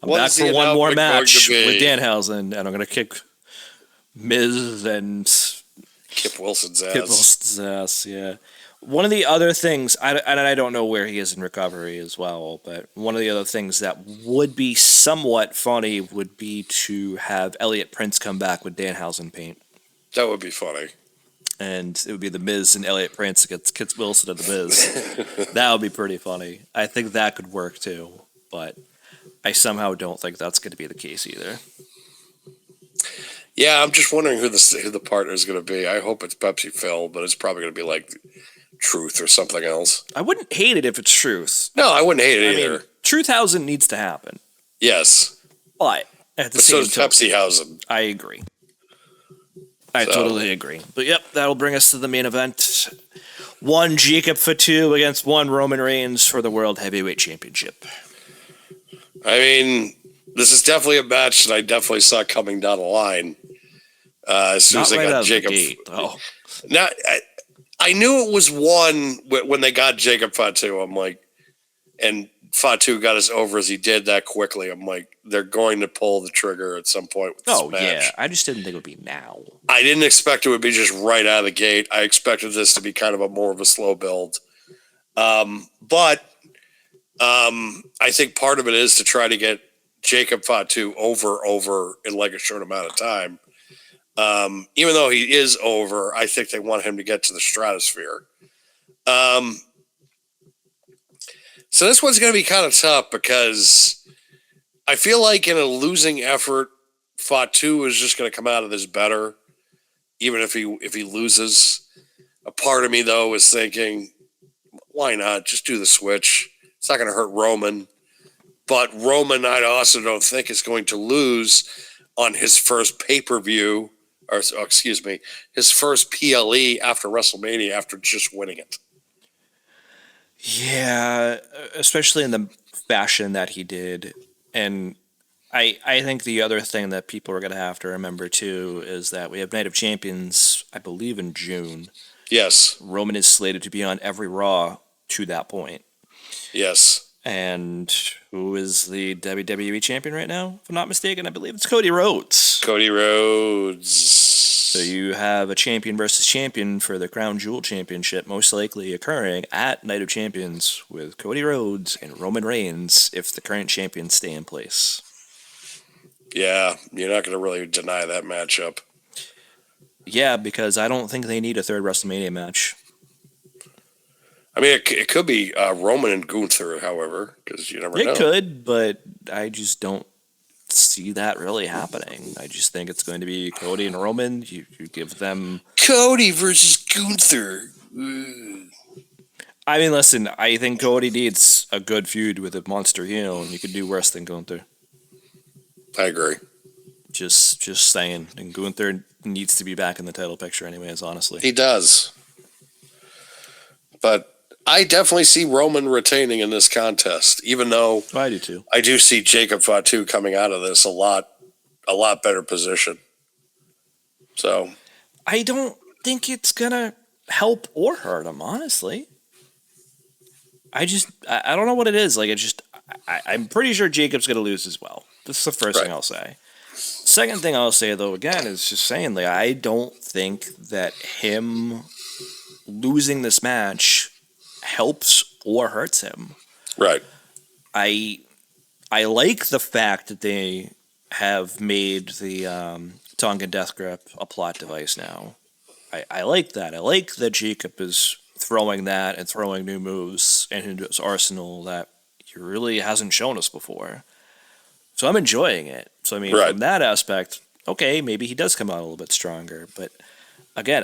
I'm back for one more match with Danhausen, and I'm going to kick Miz and Kip Wilson's ass. Kip Wilson's ass, yeah. One of the other things, I don't know where he is in recovery as well, but one of the other things that would be somewhat funny would be to have Elliot Prince come back with Danhausen paint. That would be funny. And it would be the Miz and Elliot Prince against Kip Wilson and the Miz. That would be pretty funny. I think that could work too, but I somehow don't think that's going to be the case either. Yeah, I'm just wondering who the partner is going to be. I hope it's Pepsi Phil, but it's probably going to be like Truth or something else. I wouldn't hate it if it's Truth. No, I wouldn't hate it either. Mean, Truthhausen needs to happen. Yes. But at the same so does Pepsihausen. I agree. I totally agree. But yep, that'll bring us to the main event. One Jacob Fatu against one Roman Reigns for the World Heavyweight Championship. I mean, this is definitely a match that I definitely saw coming down the line. As soon as they got Jacob. Now, I knew it was one when they got Jacob Fatu. I'm like, and Fatu got as over as he did that quickly. I'm like, they're going to pull the trigger at some point with this match. Yeah. I just didn't think it would be now. I didn't expect it would be just right out of the gate. I expected this to be kind of more of a slow build. But I think part of it is to try to get Jacob Fatu over in like a short amount of time. Even though he is over, I think they want him to get to the stratosphere. So this one's going to be kind of tough because I feel like in a losing effort, Fatu is just going to come out of this better, even if he loses. A part of me, though, is thinking, why not? Just do the switch. It's not going to hurt Roman. But Roman, I also don't think is going to lose on his first pay-per-view, or excuse me, his first PLE after WrestleMania after just winning it. Yeah, especially in the fashion that he did. And I think the other thing that people are going to have to remember, too, is that we have Night of Champions, I believe, in June. Yes. Roman is slated to be on every Raw to that point. Yes. And who is the WWE champion right now? If I'm not mistaken, I believe it's Cody Rhodes. Cody Rhodes. So you have a champion versus champion for the Crown Jewel Championship most likely occurring at Night of Champions with Cody Rhodes and Roman Reigns if the current champions stay in place. Yeah, you're not going to really deny that matchup. Yeah, because I don't think they need a third WrestleMania match. I mean, it could be Roman and Gunther, however, because you never know. It could, but I just don't see that really happening. I just think it's going to be Cody and Roman. You give them Cody versus Gunther. I mean, listen, I think Cody needs a good feud with a monster heel, and you could do worse than Gunther. I agree. Just saying. And Gunther needs to be back in the title picture anyways, honestly. He does. But I definitely see Roman retaining in this contest, even though I do too. I do see Jacob Fatu coming out of this a lot better position. So I don't think it's gonna help or hurt him, honestly. I don't know what it is. Like, I'm pretty sure Jacob's gonna lose as well. This is the first thing I'll say. Second thing I'll say, though, again, is just saying, like, I don't think that him losing this match helps or hurts him. Right. I like the fact that they have made the Tongan Death Grip a plot device now. I like that. I like that Jacob is throwing that and throwing new moves into his arsenal that he really hasn't shown us before. So I'm enjoying it. So, I mean, from that aspect, okay, maybe he does come out a little bit stronger. But, again,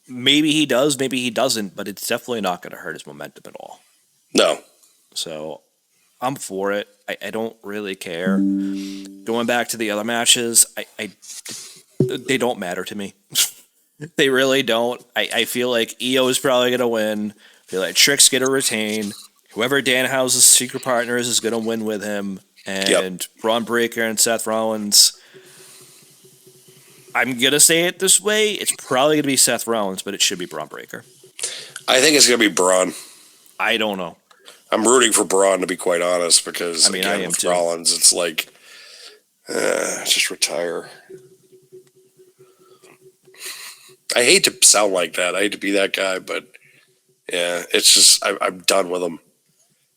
maybe he does, maybe he doesn't, but it's definitely not going to hurt his momentum at all. No. So I'm for it. I don't really care. Going back to the other matches, they don't matter to me. They really don't. I feel like EO is probably going to win. I feel like Trick's going to retain. Whoever Danhausen's secret partner is going to win with him. And Braun Breaker and Seth Rollins, I'm going to say it this way. It's probably going to be Seth Rollins, but it should be Braun Breaker. I think it's going to be Braun. I don't know. I'm rooting for Braun, to be quite honest, because, I again, am with too. Rollins, it's like, just retire. I hate to sound like that. I hate to be that guy, but, yeah, it's just, I'm done with them.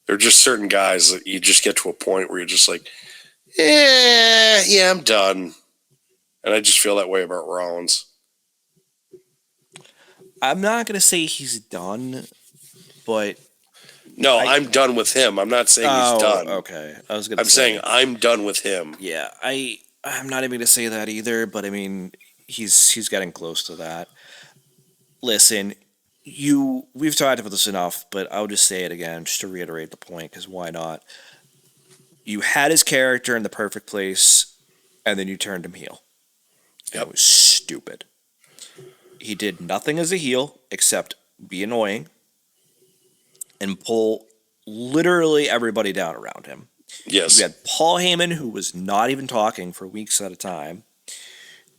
There are just certain guys that you just get to a point where you're just like, yeah, I'm done. And I just feel that way about Rollins. I'm not going to say he's done, but... No, I'm done with him. I'm not saying he's done. Okay. I was going to I'm saying I'm done with him. Yeah, I'm not even going to say that either, but I mean, he's getting close to that. Listen, we've talked about this enough, but I'll just say it again, just to reiterate the point, because why not? You had his character in the perfect place, and then you turned him heel. Yep. It was stupid. He did nothing as a heel except be annoying and pull literally everybody down around him. Yes. You had Paul Heyman, who was not even talking for weeks at a time.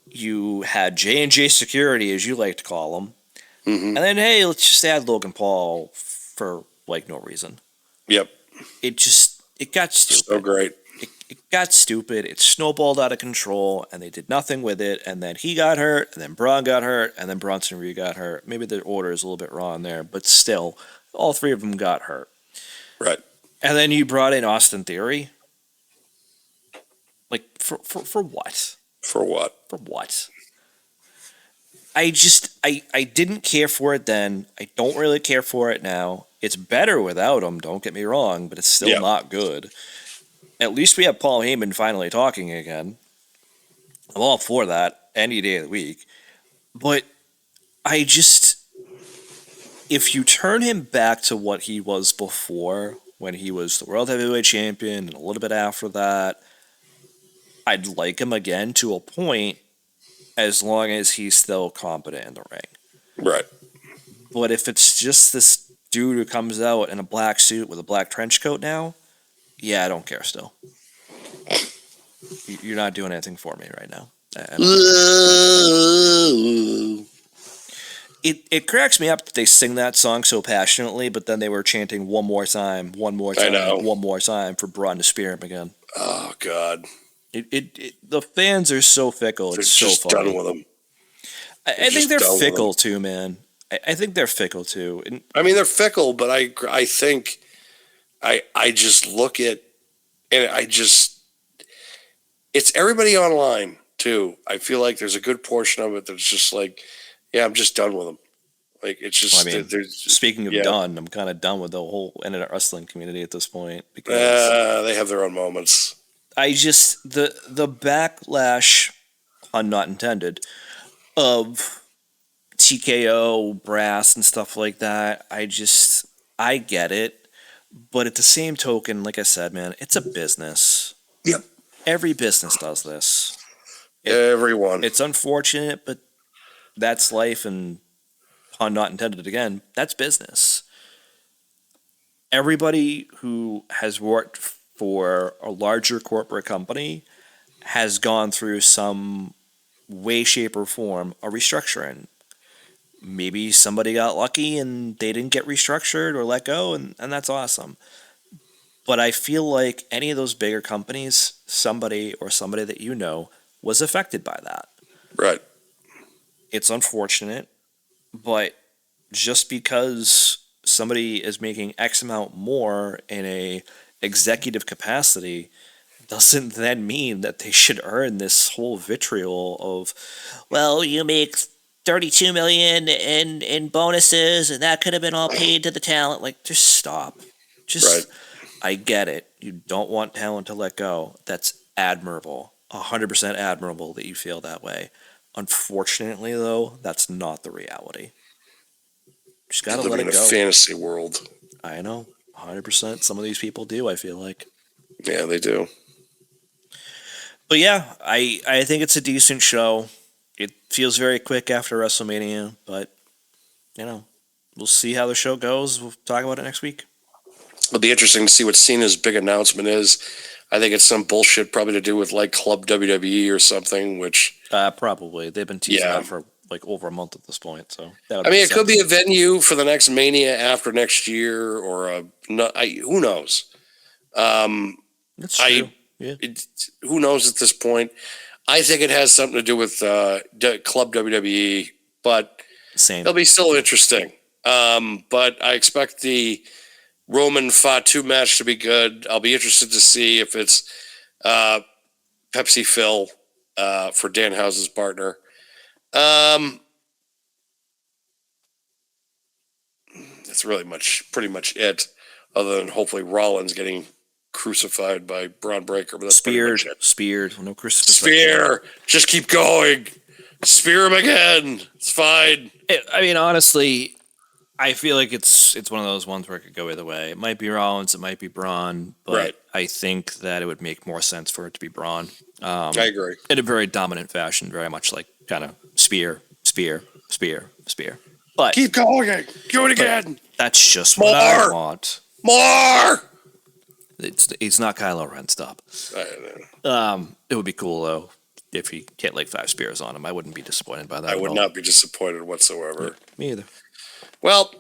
You had J&J Security, as you like to call them. Mm-hmm. And then, hey, let's just add Logan Paul for, like, no reason. Yep. It got stupid. So great. It got stupid. It snowballed out of control, and they did nothing with it. And then he got hurt, and then Braun got hurt, and then Bronson Reed got hurt. Maybe the order is a little bit wrong there, but still, all three of them got hurt. Right. And then you brought in Austin Theory. Like, for what? For what? For what? I didn't care for it then. I don't really care for it now. It's better without him, don't get me wrong, but it's still not good. At least we have Paul Heyman finally talking again. I'm all for that any day of the week. But if you turn him back to what he was before, when he was the World Heavyweight Champion and a little bit after that, I'd like him again to a point, as long as he's still competent in the ring. Right. But if it's just this dude who comes out in a black suit with a black trench coat now, yeah, I don't care still. You're not doing anything for me right now. It cracks me up that they sing that song so passionately, but then they were chanting one more time, one more time for Braun to spear him again. Oh, God. The fans are so fickle. It's so just funny. Done with them. I think they're fickle too, man. I think they're fickle too. I mean, they're fickle, but I think I just look at, and it's everybody online too. I feel like there's a good portion of it that's just like, yeah, I'm just done with them. Like, it's just. Well, I mean, speaking of done, I'm kind of done with the whole internet wrestling community at this point, because they have their own moments. The backlash, pun not intended, of TKO, brass, and stuff like that. I get it, but at the same token, like I said, man, it's a business. Yep. Every business does this. Everyone. It's unfortunate, but that's life, and pun not intended again, that's business. Everybody who has worked for a larger corporate company has gone through some way, shape, or form a restructuring. Maybe somebody got lucky and they didn't get restructured or let go, and that's awesome. But I feel like any of those bigger companies, somebody that you know was affected by that. Right. It's unfortunate, but just because somebody is making X amount more in a executive capacity doesn't then mean that they should earn this whole vitriol of, well, you make $32 million in bonuses and that could have been all paid to the talent. Like, just stop. Right. I get it. You don't want talent to let go. That's admirable. 100% admirable that you feel that way. Unfortunately, though, that's not the reality. Just gotta let it go. In a fantasy world. I know. 100%. Some of these people do, I feel like. Yeah, they do. But yeah, I think it's a decent show. It feels very quick after WrestleMania, but, we'll see how the show goes. We'll talk about it next week. It'll be interesting to see what Cena's big announcement is. I think it's some bullshit probably to do with like Club WWE or something, which... Probably. They've been teasing that for like over a month at this point. So I mean, it could be a venue for the next Mania after next year, or who knows? That's true. Who knows at this point? I think it has something to do with Club WWE, but it'll be still interesting. But I expect the Roman Fatu match to be good. I'll be interested to see if it's Pepsi Phil for Danhausen's partner. That's really pretty much it, other than hopefully Rollins getting crucified by Braun Breaker. But that's speared. No crucifixion. Spear. Just keep going. Spear him again. It's fine. I mean, honestly, I feel like it's one of those ones where it could go either way. It might be Rollins, it might be Braun, but I think that it would make more sense for it to be Braun. I agree. In a very dominant fashion, very much like kind of spear. But keep going. Do it again. That's just what I want. More. It's not Kylo Ren. Stop. It would be cool though if he hit like 5 spears on him. I wouldn't be disappointed by that. I would not be disappointed whatsoever. Yeah, me either. Well,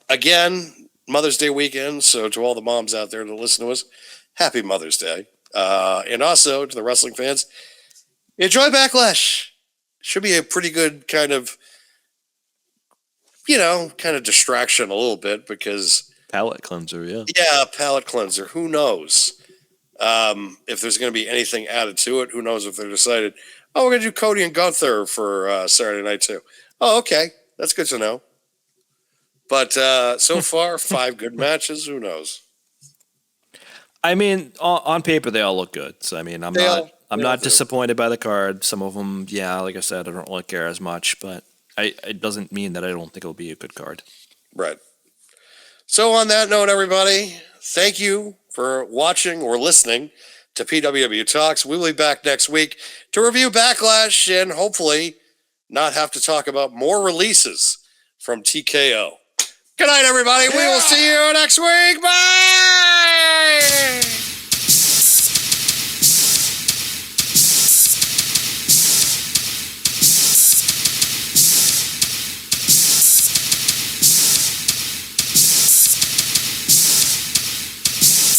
again, Mother's Day weekend. So to all the moms out there that listen to us, happy Mother's Day. And also to the wrestling fans, enjoy Backlash. Should be a pretty good kind of distraction a little bit because... Palate cleanser, yeah. Yeah, palate cleanser. Who knows if there's going to be anything added to it? Who knows if they're decided, we're going to do Cody and Gunther for Saturday night too. Oh, okay. That's good to know. But so far, 5 good matches. Who knows? I mean, on paper, they all look good. So, I mean, I'm not disappointed by the card. Some of them, like I said, I don't really care as much, but it doesn't mean that I don't think it'll be a good card. Right. So on that note, everybody, thank you for watching or listening to PWW Talks. We'll be back next week to review Backlash and hopefully not have to talk about more releases from TKO. Good night, everybody. We will see you next week. Bye.